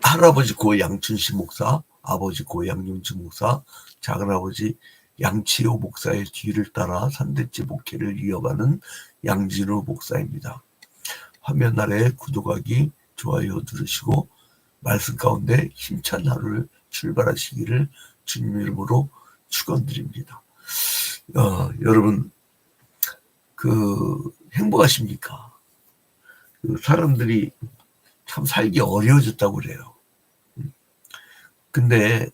할아버지 고 양춘식 목사, 아버지 고 양윤주 목사, 작은아버지 양치호 목사의 뒤를 따라 3대째 목회를 이어가는 양진호 목사입니다. 화면 아래 구독하기, 좋아요 누르시고 말씀 가운데 힘찬 하루를 출발하시기를 주님 이름으로 축원드립니다. 여러분 행복하십니까? 사람들이 참 살기 어려워졌다고 그래요. 근데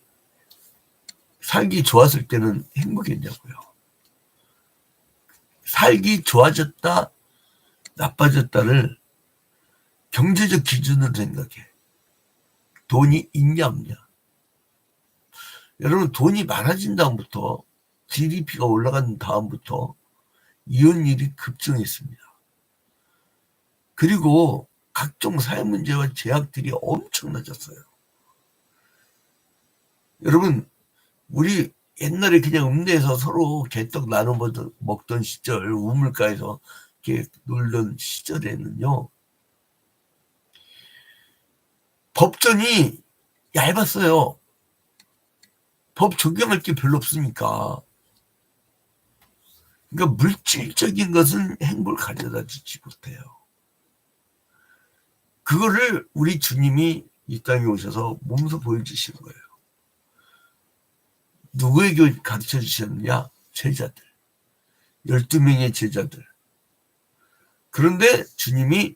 살기 좋았을 때는 행복했냐고요. 살기 좋아졌다, 나빠졌다를 경제적 기준으로 생각해. 돈이 있냐 없냐. 여러분 돈이 많아진 다음부터 GDP가 올라간 다음부터 이혼율이 급증했습니다. 그리고 각종 사회 문제와 제약들이 엄청나졌어요. 여러분 우리 옛날에 그냥 읍내에서 서로 개떡 나눠 먹던 시절, 우물가에서 이렇게 놀던 시절에는요, 법전이 얇았어요. 법 적용할 게 별로 없으니까. 그러니까 물질적인 것은 행복을 가져다 주지 못해요. 그거를 우리 주님이 이 땅에 오셔서 몸소 보여주시는 거예요. 누구에게 가르쳐 주셨느냐? 제자들. 12명의 제자들. 그런데 주님이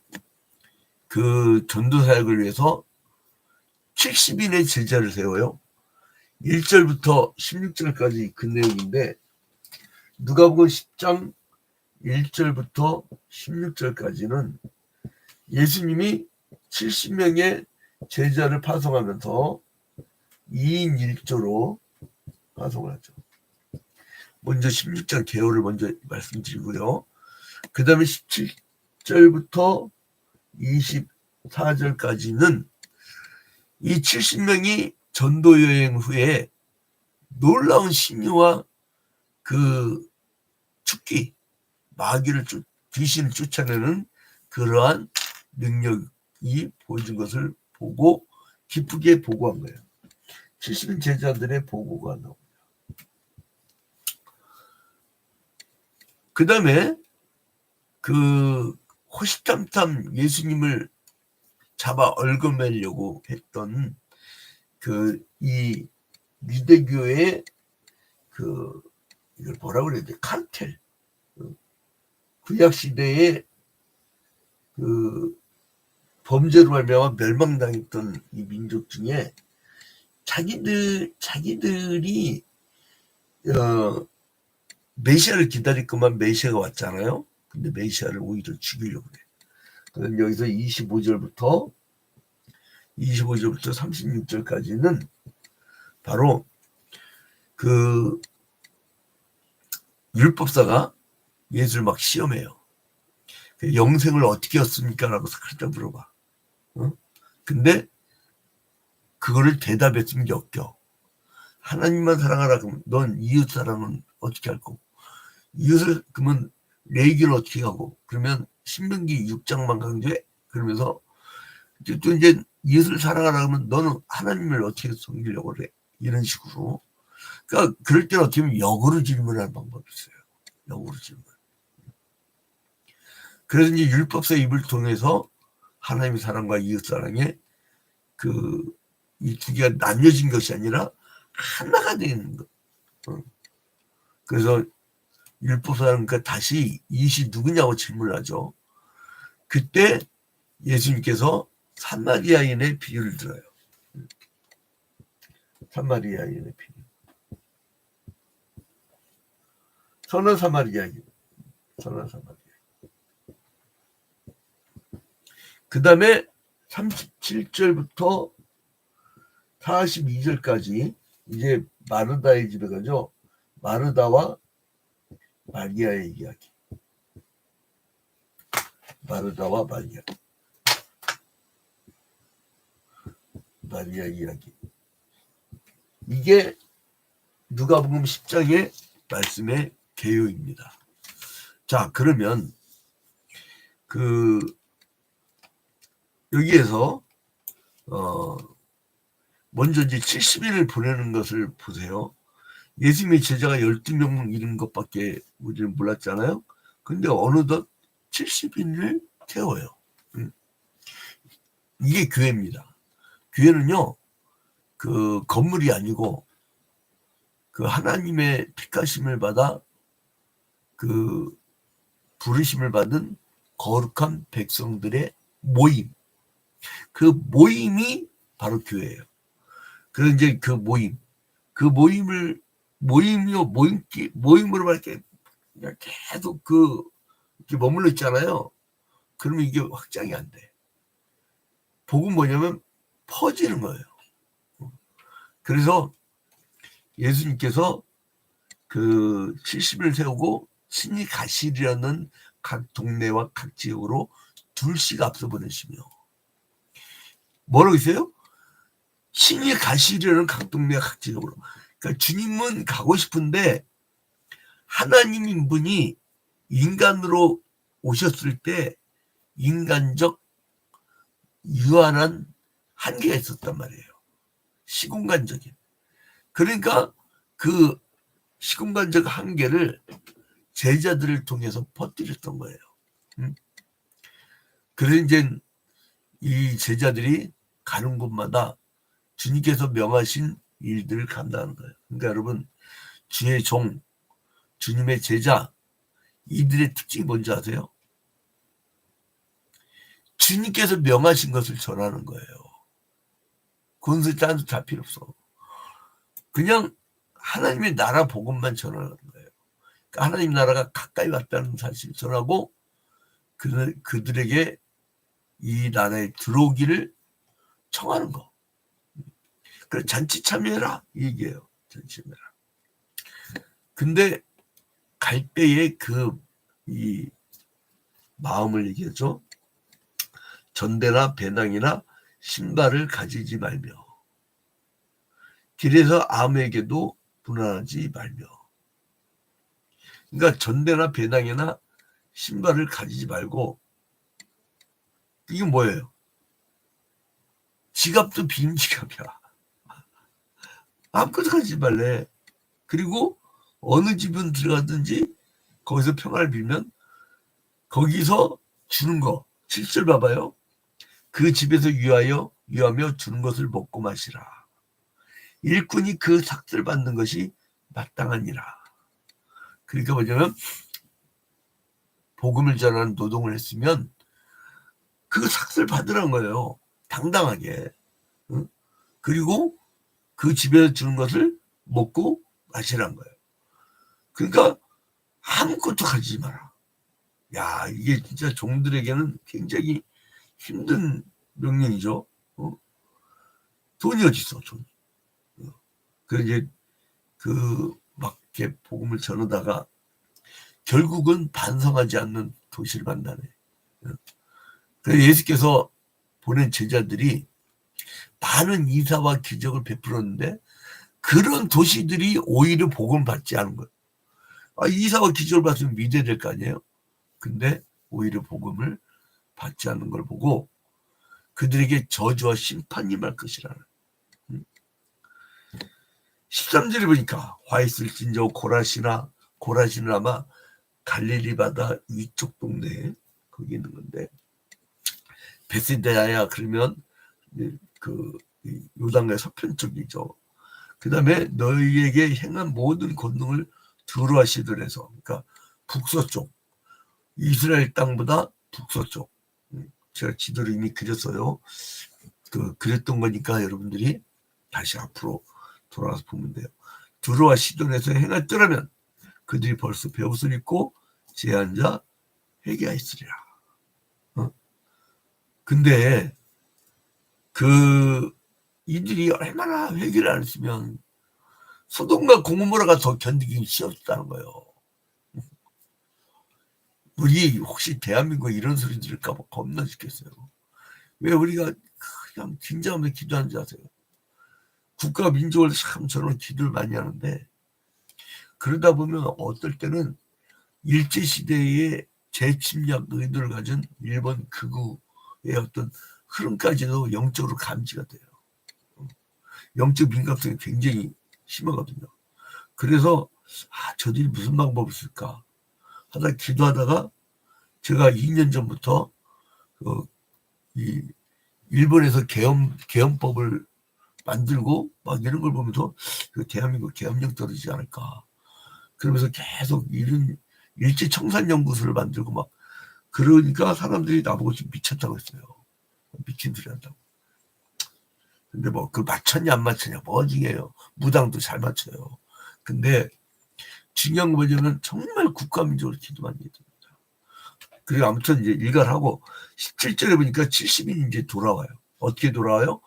그 전도사역을 위해서 70인의 제자를 세워요. 1절부터 16절까지 그 내용인데 누가복음 10장 1절부터 16절까지는 예수님이 70명의 제자를 파송하면서 2인 1조로 파송을 하죠. 먼저 16장 개요를 먼저 말씀드리고요. 그 다음에 17절부터 24절까지는 이 70명이 전도 여행 후에 놀라운 신유와 그 축기, 마귀를 귀신을 쫓아내는 그러한 능력이 보여준 것을 보고 기쁘게 보고한 거예요. 70인 제자들의 보고가 나옵니다. 그 다음에 그 호시탐탐 예수님을 잡아 얽어매려고 했던 이 유대교의 이걸 뭐라고 그래야 돼? 카르텔. 구약 시대의 범죄로 말미암아 멸망당했던 이 민족 중에 자기들이 메시아를 기다렸구만. 메시아가 왔잖아요. 근데 메시아를 오히려 죽이려고 그래. 그럼 여기서 25절부터 36절까지는 바로 그 율법사가 예수를 막 시험해요. 영생을 어떻게 얻습니까? 라고 살짝 물어봐. 근데 그거를 대답했으면 역겨. 하나님만 사랑하라 그러면 넌 이웃 사랑은 어떻게 할 거고, 이웃을 그러면 레위기를 어떻게 하고, 그러면 신명기 6장만 강조해? 그러면서 또 이제 이웃을 사랑하라 그러면 너는 하나님을 어떻게 섬기려고 그래? 이런 식으로. 그러니까 그럴 때는 어떻게 보면 역으로 질문할 방법이 있어요. 역으로 질문. 그래서 이제 율법사 입을 통해서 하나님의 사랑과 이웃 사랑에 이 두 개가 나뉘어진 것이 아니라 하나가 되는 것. 그래서 율법사는 다시 이웃이 누구냐고 질문을 하죠. 그때 예수님께서 사마리아인의 비유를 들어요. 사마리아인의 비유. 선한 사마리아인. 그 다음에 37절부터 42절까지 이제 마르다의 집에 가죠. 마르다와 마리아의 이야기. 마르다와 마리아 이야기. 이게 누가복음 10장의 말씀의 개요입니다. 자, 그러면 여기에서 먼저 이제 70일을 보내는 것을 보세요. 예수님의 제자가 12명 이른 것밖에 우리는 몰랐잖아요. 근데 어느덧 70인을 태워요. 이게 교회입니다. 교회는요, 그 건물이 아니고 그 하나님의 택하심을 받아 그 부르심을 받은 거룩한 백성들의 모임. 그 모임이 바로 교회예요. 그래서 이제 그 모임으로 이렇게 그냥 계속 이렇게 머물러 있잖아요. 그러면 이게 확장이 안 돼. 복은 뭐냐면 퍼지는 거예요. 그래서 예수님께서 그 70을 세우고 친히 가시려는 각 동네와 각 지역으로 둘씩 앞서 보내시며, 뭐라고 했어요? 친히 가시려는 각 동네와 각 지역으로. 그러니까 주님은 가고 싶은데 하나님인 분이 인간으로 오셨을 때 인간적 유한한 한계가 있었단 말이에요. 시공간적인. 그러니까 그 시공간적 한계를 제자들을 통해서 퍼뜨렸던 거예요. 그래서 이제 이 제자들이 가는 곳마다 주님께서 명하신 일들을 감당하는 거예요. 그러니까 여러분, 주의 종, 주님의 제자, 이들의 특징이 뭔지 아세요? 주님께서 명하신 것을 전하는 거예요. 권세 딴 다 필요 없어. 그냥 하나님의 나라 복음만 전하는 거예요. 그러니까 하나님 나라가 가까이 왔다는 사실을 전하고 그들에게 이 나라에 들어오기를 청하는 거. 그래, 잔치 참여해라 이 얘기예요. 잔치 참여해라. 근데 갈 때의 이 마음을 얘기하죠. 전대나 배낭이나 신발을 가지지 말며 길에서 아무에게도 분한하지 말며. 그러니까 전대나 배낭이나 신발을 가지지 말고, 이게 뭐예요? 지갑도 빈 지갑이야. 아무것도 가지지 말래. 그리고 어느 집은 들어가든지 거기서 평화를 빌면 거기서 주는 거 7절 봐봐요. 그 집에서 유하며 주는 것을 먹고 마시라. 일꾼이 그 삭을 받는 것이 마땅하니라. 그러니까 뭐냐면 복음을 전하는 노동을 했으면 그 삭을 받으라는 거예요. 당당하게. 그리고 그 집에서 주는 것을 먹고 마시라는 거예요. 그러니까 아무것도 가지지 마라. 야, 이게 진짜 종들에게는 굉장히 힘든 명령이죠. 돈이 어디 있어, 돈이. 그래서 이제 막 이렇게 복음을 전하다가 결국은 반성하지 않는 도시를 만나네. 그래서 예수께서 보낸 제자들이 많은 이사와 기적을 베풀었는데 그런 도시들이 오히려 복음을 받지 않은 거예요. 이사와 기적을 받으면 믿어야 될 거 아니에요. 근데 오히려 복음을 받지 않는 걸 보고 그들에게 저주와 심판이 임할 것이라는. 13절에 보니까 화 있을진저 고라시는 아마 갈릴리 바다 위쪽 동네에 거기 있는 건데, 베세다야 그러면 그 요단강 서편 쪽이죠. 그 다음에 너희에게 행한 모든 권능을 두루하시더래서, 그러니까 북서쪽, 이스라엘 땅보다 북서쪽. 제가 지도를 이미 그렸어요. 그랬던 거니까 여러분들이 다시 앞으로 돌아가서 보면 돼요. 두루와 시돈에서 행했더라면 그들이 벌써 베옷을 입고 제한자 회개하였으리라. 근데 이들이 얼마나 회개를 안 했으면 소돔과 고모라가 더 견디기 쉬웠다는 거예요. 우리 혹시 대한민국에 이런 소리 들을까 봐 겁나 죽겠어요. 왜 우리가 그냥 긴장하면서 기도하는지 아세요? 국가 민족을 참 저런 기도를 많이 하는데 그러다 보면 어떨 때는 일제시대의 재침략 의도를 가진 일본 극우의 어떤 흐름까지도 영적으로 감지가 돼요. 영적 민감성이 굉장히 심하거든요. 그래서 저들이 무슨 방법이 있을까 하다 기도하다가 제가 2년 전부터 이 일본에서 계엄법을 만들고 막 이런 걸 보면서 대한민국 계엄령 떨어지지 않을까. 그러면서 계속 이런 일제 청산 연구소를 만들고 막 그러니까 사람들이 나보고 지금 미쳤다고 했어요. 미친 소리 한다고. 근데 뭐 그 맞췄냐 안 맞췄냐 뭐 중요해요. 무당도 잘 맞춰요. 근데 중요한 거 뭐냐면 정말 국가민족으로 기도 많이 해야 됩니다. 그리고 아무튼 이제 일갈하고 17절에 보니까 70인이 이제 돌아와요. 어떻게 돌아와요?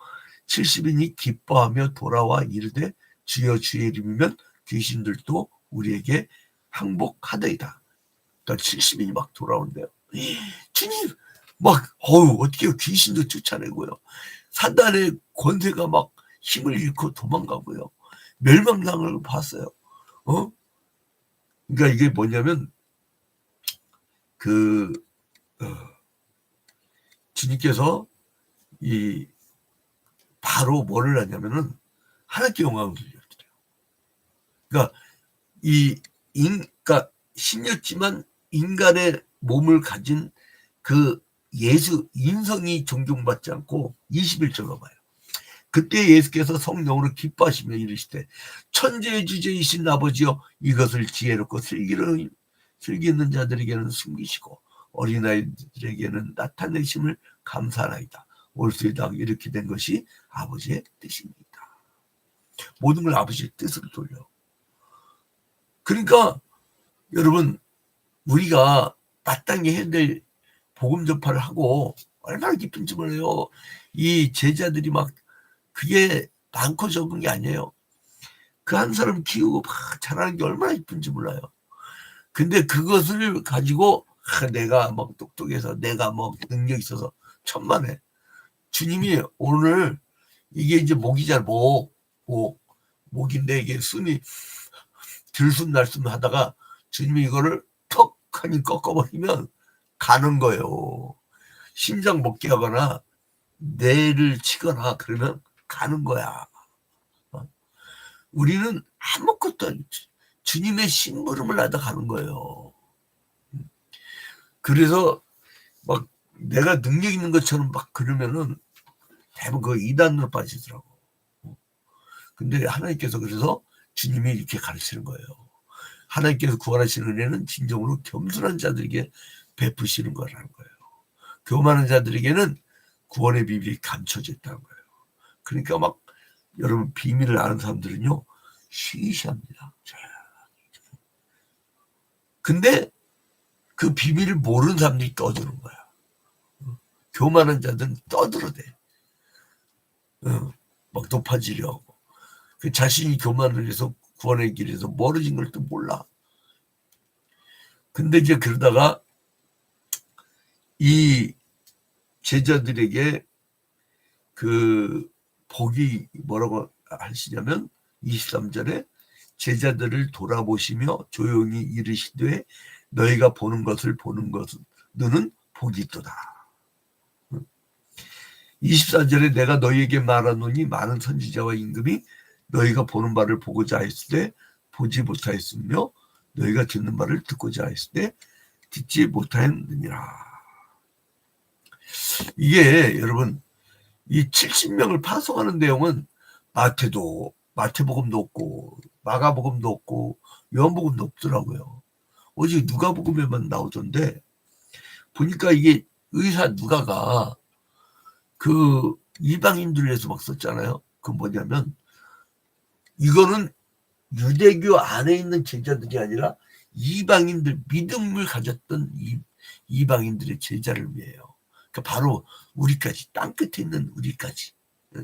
70인이 기뻐하며 돌아와 이르되 주여 주의 이름이면 귀신들도 우리에게 항복하더이다. 그러니까 70인이 막 돌아온대요. 주님 막 어떻게 귀신도 쫓아내고요. 사단의 권세가 막 힘을 잃고 도망가고요. 멸망당을 봤어요. 그러니까 이게 뭐냐면 주님께서 이 바로 뭐를 하냐면은 하나님께 영광을 돌려요. 그러니까 그러니까 신이었지만 인간의 몸을 가진 그 예수 인성이 존경받지 않고 21절로 봐요. 그때 예수께서 성령으로 기뻐하시며 이르시되 천지의 주제이신 아버지여 이것을 지혜롭고 슬기 있는 자들에게는 숨기시고 어린아이들에게는 나타내심을 감사하나이다. 올수이다 이렇게 된 것이 아버지의 뜻입니다. 모든 걸 아버지의 뜻으로 돌려. 그러니까 여러분 우리가 마땅히 해야 될 복음 전파를 하고 얼마나 기쁜지 몰라요. 이 제자들이 막 그게 많고 적은 게 아니에요. 그 한 사람 키우고 막 잘하는 게 얼마나 기쁜지 몰라요. 근데 그것을 가지고 내가 막 똑똑해서 내가 뭐 능력 있어서 천만에 주님이 오늘 이게 이제 목이잖아. 목인데 이게 숨이 들숨날숨 하다가 주님이 이거를 턱 하니 꺾어버리면 가는 거예요. 심장 먹게 하거나 뇌를 치거나 그러면 가는 거야. 우리는 아무것도 아니지. 주님의 심부름을 하다 가는 거예요. 그래서 막 내가 능력 있는 것처럼 막 그러면은 대부분 그 이단으로 빠지더라고. 근데 하나님께서 그래서 주님이 이렇게 가르치는 거예요. 하나님께서 구원하시는 은혜는 진정으로 겸손한 자들에게 베푸시는 거라는 거예요. 교만한 자들에게는 구원의 비밀이 감춰져 있다는 거예요. 그러니까 막 여러분 비밀을 아는 사람들은요 시시합니다. 근데 그 비밀을 모르는 사람들이 떠드는 거야. 교만한 자들은 떠들어대. 막 높아지려고. 그 자신이 교만을 해서 구원의 길에서 멀어진 걸 또 몰라. 근데 이제 그러다가 이 제자들에게 그 복이 뭐라고 하시냐면 23절에 제자들을 돌아보시며 조용히 이르시되 너희가 보는 것을 보는 것은 너는 복이 있도다. 24절에 내가 너희에게 말하노니 많은 선지자와 임금이 너희가 보는 바를 보고자 했을 때 보지 못하였으며 너희가 듣는 바를 듣고자 했을 때 듣지 못하였느니라. 이게 여러분 이 70명을 파송하는 내용은 마태복음도 없고 마가복음도 없고 요한복음도 없더라고요. 오직 누가복음에만 나오던데 보니까 이게 의사 누가가 그 이방인들을 위해서 막 썼잖아요. 그 뭐냐면 이거는 유대교 안에 있는 제자들이 아니라 이방인들 믿음을 가졌던 이방인들의 제자를 위해요. 그러니까 바로 우리까지 땅끝에 있는 우리까지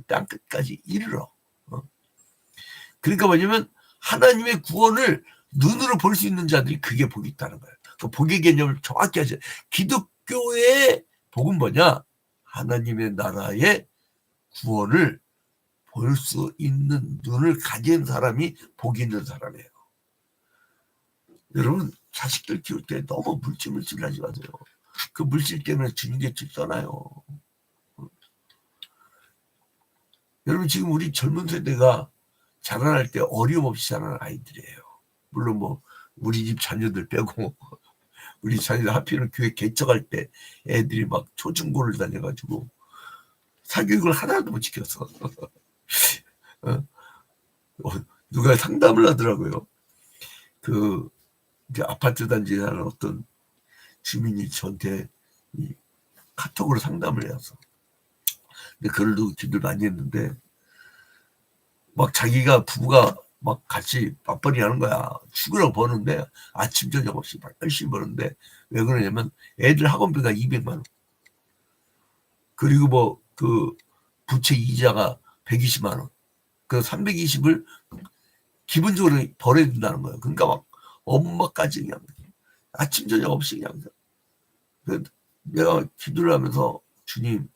땅끝까지 이르러. 그러니까 뭐냐면 하나님의 구원을 눈으로 볼 수 있는 자들이 그게 복이 있다는 거예요. 그 복의 개념을 정확히 하죠. 기독교의 복은 뭐냐? 하나님의 나라의 구원을 볼 수 있는 눈을 가진 사람이 복이 있는 사람이에요. 여러분 자식들 키울 때 너무 물질 하지 마세요. 그 물질 때문에 주님 곁을 떠나요. 여러분 지금 우리 젊은 세대가 자라날 때 어려움 없이 자라는 아이들이에요. 물론 뭐 우리 집 자녀들 빼고 우리 자녀들 하필은 교회 개척할 때 애들이 막 초중고를 다녀가지고 사교육을 하나도 못 지켰어. 누가 상담을 하더라고요. 그 이제 아파트 단지에 사는 어떤 주민이 저한테 카톡으로 상담을 해서, 근데 글도 기도를 많이 했는데 막 자기가 부부가 막 같이 맞벌이 하는 거야. 죽으라고 버는데 아침 저녁 없이 막 열심히 버는데 왜 그러냐면 애들 학원비가 200만 원. 그리고 뭐 그 부채 이자가 120만 원. 그 320을 기본적으로 벌어야 된다는 거예요. 그러니까 막 엄마까지 그냥 아침 저녁 없이 그냥. 내가 기도를 하면서 주님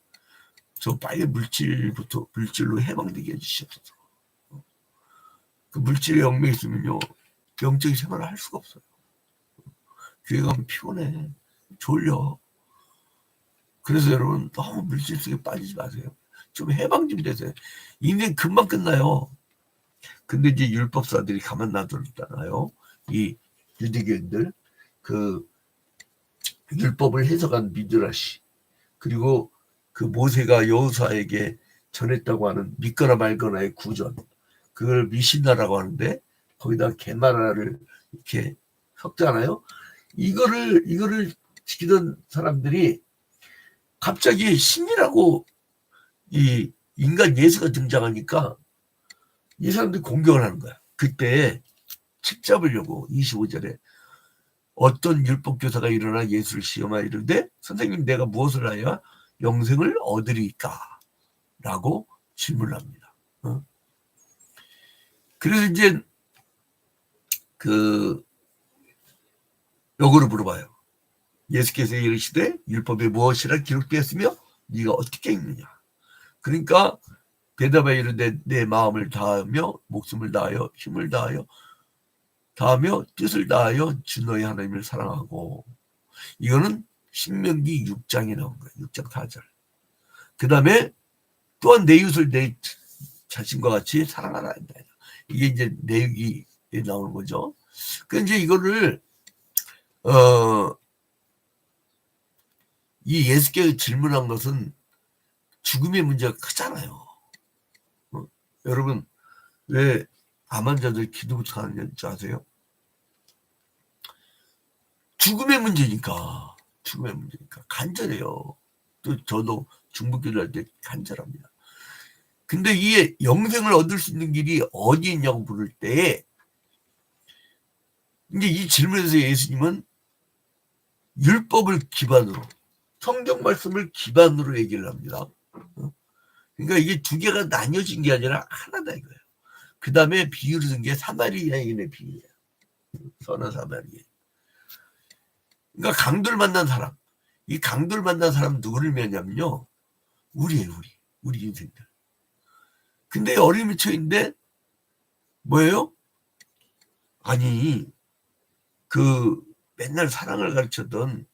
저 빨리 물질로 해방되게 해주시옵소서. 그 물질에 얽매 있으면요 영적인 생활을 할 수가 없어요. 교회 가면 피곤해, 졸려. 그래서 여러분 너무 물질 속에 빠지지 마세요. 좀 해방 좀 되세요. 인생 금방 끝나요. 근데 이제 율법사들이 가만 놔뒀잖아요. 이 유대교인들 그 율법을 해석한 미드라시, 그리고 그 모세가 여호수아에게 전했다고 하는 믿거나 말거나의 구전, 그걸 미신나라고 하는데 거기다 게마라를 이렇게 섞잖아요. 이거를 지키던 사람들이 갑자기 신이라고 이 인간 예수가 등장하니까 이 사람들이 공격을 하는 거야. 그때 책 잡으려고 25절에 어떤 율법 교사가 일어나 예수를 시험하여 이르되 선생님 내가 무엇을 하여 영생을 얻으리까? 라고 질문을 합니다. 그래서 이제 요거를 물어봐요. 예수께서 이르시되 율법에 무엇이라 기록되었으며 네가 어떻게 읽느냐? 그러니까 대답하여 이르되 내 마음을 다하며 목숨을 다하여 힘을 다하여 뜻을 다하여 주 너의 하나님을 사랑하고, 이거는 신명기 6장에 나온 거예요. 6장 4절. 그 다음에 또한 내 이웃을 내 자신과 같이 사랑하라. 이게 이제 내육이 나오는 거죠. 그 이제 이거를 이 예수께서 질문한 것은 죽음의 문제가 크잖아요. 여러분 왜 암 환자들 기도 못하는 줄 아세요? 죽음의 문제니까 간절해요. 또 저도 중보기도 할 때 간절합니다. 근데 이게 영생을 얻을 수 있는 길이 어디 있냐고 물을 때 이제 이 질문에서 예수님은 율법을 기반으로, 성경 말씀을 기반으로 얘기를 합니다. 그러니까 이게 두 개가 나뉘어진 게 아니라 하나다 이거예요. 그 다음에 비유를 든 게 사마리아인의 비유예요. 선한 사마리아인. 그러니까 강도를 만난 사람. 이 강도를 만난 사람은 누구를 의미하냐면요, 우리예요. 우리 인생들. 근데 어려움이 처인데 뭐예요? 아니 맨날 사랑을 가르쳤던,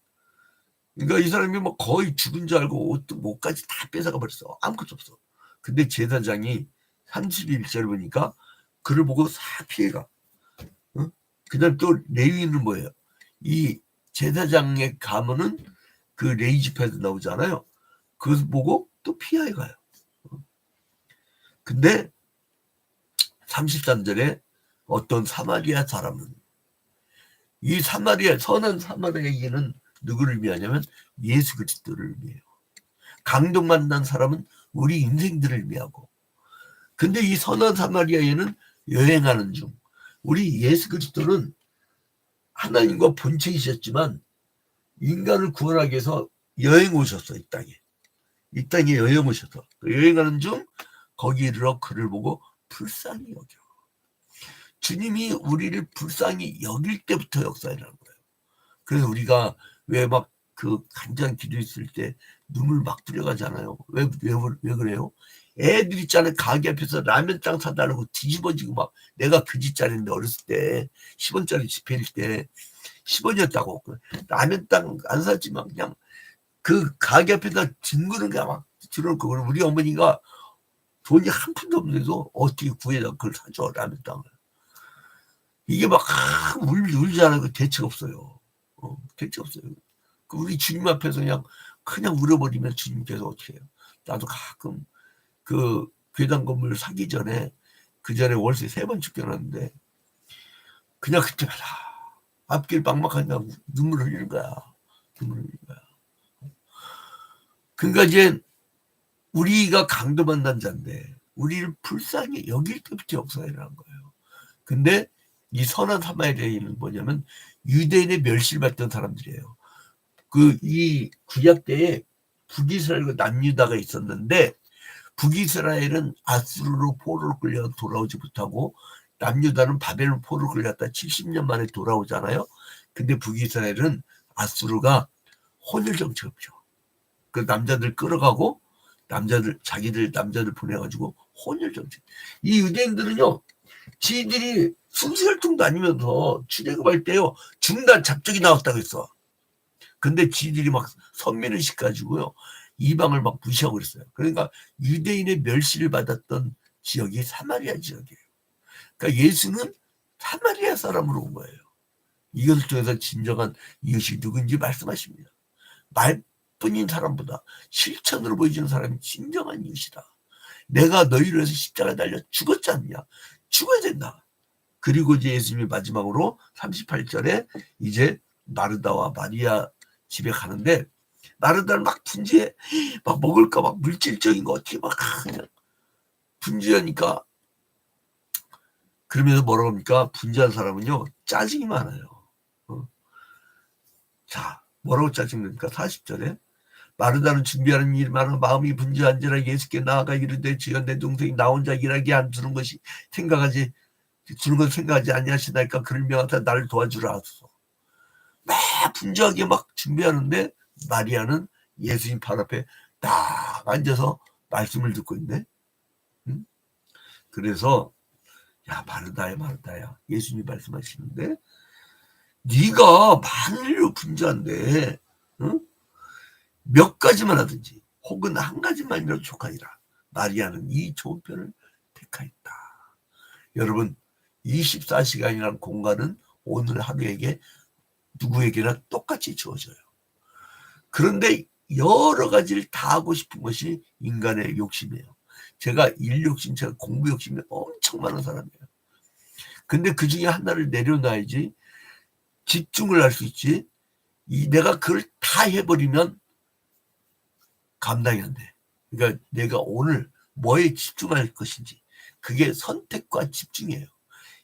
그러니까 이 사람이 뭐 거의 죽은 줄 알고 옷도 목까지 다 뺏어가 버렸어. 아무것도 없어. 근데 제사장이 31절 보니까 그를 보고 싹 피해가. 그다음 또 레위인은 뭐예요? 이 제사장의 가문은 그 레위 지파에서 나오잖아요. 그것을 보고 또 피해 가요. 근데 33절에 어떤 사마리아 사람은, 이 선한 사마리아인은 누구를 의미하냐면 예수 그리스도를 의미해요. 강도 만난 사람은 우리 인생들을 의미하고, 근데 이 선한 사마리아인은 여행하는 중, 우리 예수 그리스도는 하나님과 본체이셨지만 인간을 구원하기 위해서 여행 오셨어. 이 땅에 여행 오셔서 여행하는 중 거기 이르러 그를 보고 불쌍히 여겨. 주님이 우리를 불쌍히 여길 때부터 역사라는 거예요. 그래서 우리가 왜 막 간절한 기도했을 때 눈물 막 뿌려가잖아요. 왜 그래요? 애들 있잖아요. 가게 앞에서 라면 땅 사달라고 뒤집어지고 막, 내가 그 집짜리인데 어렸을 때 10원짜리 지폐일 때 10원이었다고 라면 땅 안 샀지만 그냥 그 가게 앞에다 뒹구는 게 막 들어올 거고, 우리 어머니가 돈이 한 푼도 없는데도 어떻게 구해다 그걸 사줘, 라면 땅을. 이게 막 울지 않아도 대책 없어요. 대책 없어요. 우리 주님 앞에서 그냥 울어버리면 주님께서 어떻게 해요? 나도 가끔 그 괴당 건물 사기 전에 그 전에 월세 3번 쫓겨났는데 그냥 그때마다 앞길 막막하니까 눈물 흘리는 거야. 눈물 흘리는 거야. 그러니까 이제 우리가 강도 만난 자인데 우리를 불쌍히 여길 때부터 역사가 일어난 거예요. 근데 이 선한 사마리아인은 뭐냐면 유대인의 멸시를 받던 사람들이에요. 이 구약 때에 북이스라엘과 남유다가 있었는데 북이스라엘은 아수르로 포로로 끌려 돌아오지 못하고 남유다는 바벨론 포로로 끌려갔다 70년 만에 돌아오잖아요. 근데 북이스라엘은 아수르가 혼혈 정책을 펴. 그 남자들 끌어가고 자기들 남자들 보내가지고 혼혈 정책. 이 유대인들은요, 지들이 순수혈통도 아니면서 출애굽할 때요 중단 잡적이 나왔다고 했어. 근데 지들이 막 선민의식 가지고요 이방을 막 무시하고 그랬어요. 그러니까 유대인의 멸시를 받았던 지역이 사마리아 지역이에요. 그러니까 예수는 사마리아 사람으로 온 거예요. 이것을 통해서 진정한 이웃이 누군지 말씀하십니다. 말뿐인 사람보다 실천으로 보여주는 사람이 진정한 이웃이다. 내가 너희를 위해서 십자가에 달려 죽었지 않냐. 죽어야 된다. 그리고 이제 예수님이 마지막으로 38절에 이제 마르다와 마리아 집에 가는데 마르다는 막 분주해. 막 먹을까 막 물질적인 거 어떻게 막 그냥 분주하니까. 그러면서 뭐라고 합니까? 분주한 사람은요 짜증이 많아요. 자, 뭐라고 짜증납니까? 40절에 마르다는 준비하는 일 많아 마음이 분주한지라 예수께 나아가 이르되 주여 내 동생이 나 혼자 일하게 안 주는 것이 주는 건 생각하지 아니하시나이까 그를 명하다 나를 도와주라 하소서. 막 분주하게 막 준비하는데 마리아는 예수님 발 앞에 딱 앉아서 말씀을 듣고 있네. 응? 그래서 야 마르다야 예수님 말씀하시는데 네가 만일로 분주한데 응? 몇 가지만 하든지 혹은 한 가지만이라도 족하니라. 마리아는 이 좋은 편을 택하였다. 여러분 24시간이라는 공간은 오늘 하루에게 누구에게나 똑같이 주어져요. 그런데 여러 가지를 다 하고 싶은 것이 인간의 욕심이에요. 제가 일 욕심, 제가 공부 욕심이 엄청 많은 사람이에요. 근데 그 중에 하나를 내려놔야지 집중을 할 수 있지. 내가 그걸 다 해버리면 감당이 안 돼. 그러니까 내가 오늘 뭐에 집중할 것인지 그게 선택과 집중이에요.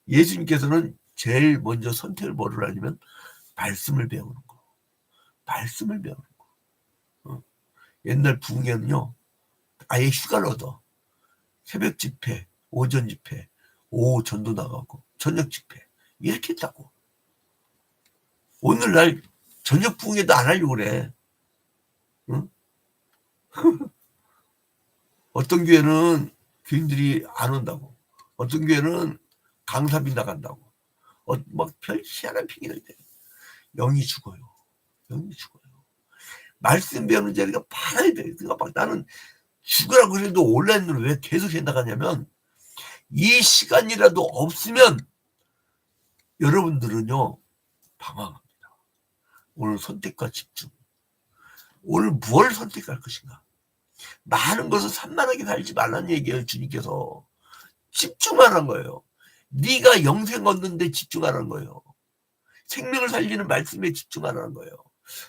예수님께서는 제일 먼저 선택을 뭐를 하냐면 말씀을 배우는 거. 말씀을 배우는 거. 옛날 부흥회는요. 아예 휴가를 얻어. 새벽 집회, 오전 집회, 오후 전도 나가고 저녁 집회 이렇게 했다고. 오늘날 저녁 부흥회도 안 하려고 그래. 응? 어떤 교회는 교인들이 안 온다고. 어떤 교회는 강사비 나간다고. 막 별 희한한 핑계를 대. 영이 죽어요. 영이 죽어요. 말씀 배우는 자리가 많아야 돼. 그러니까 막 나는 죽으라고 그래도 온라인으로 왜 계속 해 나가냐면 이 시간이라도 없으면 여러분들은요 방황합니다. 오늘 선택과 집중. 오늘 무엇을 선택할 것인가. 많은 것을 산만하게 살지 말라는 얘기예요. 주님께서. 집중하라는 거예요. 네가 영생 얻는데 집중하라는 거예요. 생명을 살리는 말씀에 집중하라는 거예요.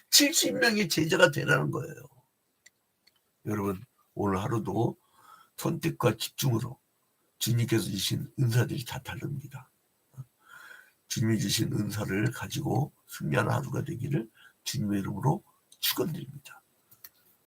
70명의 제자가 되라는 거예요. 여러분 오늘 하루도 선택과 집중으로 주님께서 주신 은사들이 다 다릅니다. 주님이 주신 은사를 가지고 승리하는 하루가 되기를 주님의 이름으로 축원드립니다.